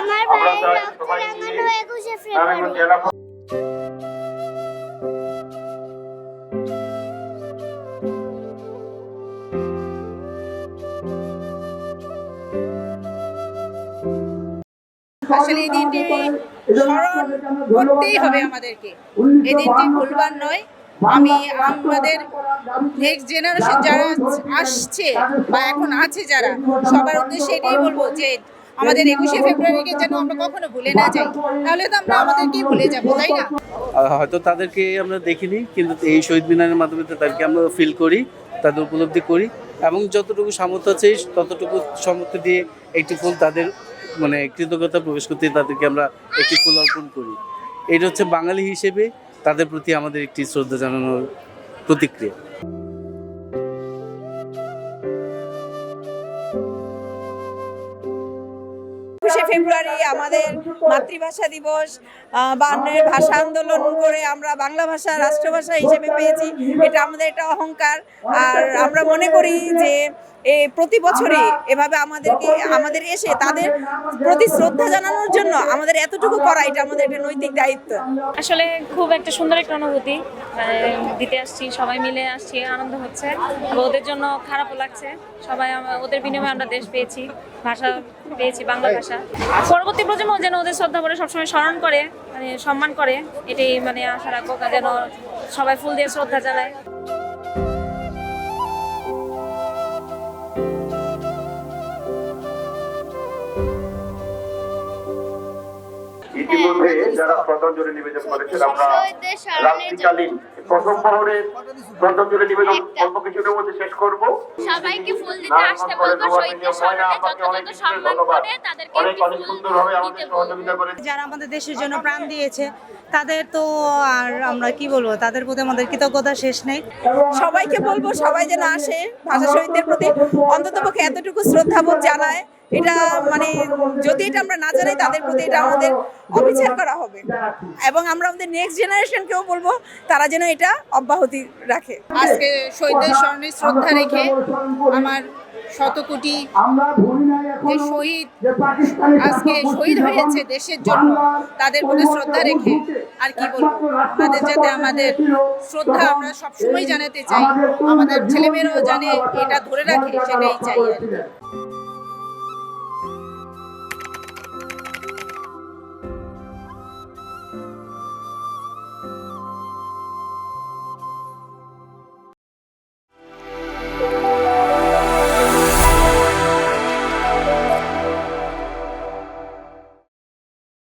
আমার ভাইয়ের রক্ত রাঙানো 21শে ফেব্রুয়ারি। আসলে এই দিনটি স্মরণ করতেই হবে আমাদেরকে, এই দিনটি ভুলবার নয়। আমি আমাদের নেক্সট জেনারেশন যারা আসছে বা এখন আছে যারা, সবার উদ্দেশ্যে এটাই বলবো যে আমাদের 21শে ফেব্রুয়ারিকে যেন আমরা কখনো ভুলে না যাই, তাহলে তো আমরা আমাদেরকেই ভুলে যাবো, তাই না? হয়তো তাদেরকে আমরা দেখিনি, কিন্তু এই শহীদ মিনারের মাধ্যমে তাদেরকে আমরা ফিল করি, তাদের উপলব্ধি করি এবং যতটুকু সামর্থ্য আছে ততটুকু সামর্থ্য দিয়ে একটি ফুল তাদের মানে কৃতজ্ঞতা প্রবেশ করতে তাদেরকে আমরা একটি ফুল অর্পণ করি। এটা হচ্ছে বাঙালি হিসেবে তাদের প্রতি আমাদের একটি শ্রদ্ধা জানানোর প্রতিক্রিয়া। 21শে ফেব্রুয়ারি আমাদের মাতৃভাষা দিবস, 52 ভাষা আন্দোলন করে আমরা বাংলা ভাষা রাষ্ট্রভাষা হিসেবে পেয়েছি। এটা আমাদের একটা অহংকার। আর আমরা মনে করি যে প্রতি বছরই এভাবে আমাদের এসে তাদের প্রতি শ্রদ্ধা জানানোর জন্য আমাদের এতটুকু করা, এটা আমাদের একটা নৈতিক দায়িত্ব। আসলে খুব একটা সুন্দর একটা অনুভূতি দিতে আসছি, সবাই মিলে আসছি, আনন্দ হচ্ছে। ওদের জন্য খারাপও লাগছে, সবাই ওদের বিনিময়ে আমরা দেশ পেয়েছি, ভাষা পেয়েছি, বাংলা ভাষা। পরবর্তী প্রজন্ম যেন ওদের শ্রদ্ধা করে সবসময় স্মরণ করে, মানে সম্মান করে, এটাই মানে আশা রাখবো, যেন সবাই ফুল দিয়ে শ্রদ্ধা জানায়। ইতিমধ্যে যারা শ্রদ্ধাঞ্জলি নিবেদন করেছেন, আমরা রাত্রিকালীন প্রথম প্রহরে শ্রদ্ধাঞ্জলি নিবেদন অল্প কিছুটার মধ্যে শেষ করব। সবাইকে ফুল দিতে আসতে বলবো, শহীদদের স্মরণে যথাযথ সম্মান করে তাদেরকে অনেক সুন্দরভাবে আমাদের সহযোগিতা করেন। যারা আমাদের দেশের জন্য প্রাণ দিয়েছে তাদের তো আর আমরা কি বলবো, তাদের প্রতি আমাদের কৃতজ্ঞতা শেষ নেই। সবাইকে বলবো সবাই যেন আসে, ভাষা শহীদদের প্রতি অন্ততপক্ষে এতটুকু শ্রদ্ধাবোধ জানায়। এটা মানে যদি এটা আমরা না জানাই তাদের প্রতি, এটা আমাদের অবিচার করা হবে। এবং আমরা আমাদের নেক্সট জেনারেশনকেও বলবো তারা যেন এটা অব্যাহতি রাখে। আজকে শহীদদের স্মরণে শ্রদ্ধা রেখে আমার শতকোটি যে শহীদ আজকে শহীদ হয়েছে দেশের জন্য, তাদের প্রতি শ্রদ্ধা রেখে আর কি বলবো, তাদের যাতে আমাদের শ্রদ্ধা আমরা সবসময় জানাতে চাই, আমাদের ছেলেমেয়েরাও জানে এটা ধরে রাখে, সেটাই চাই আর কি।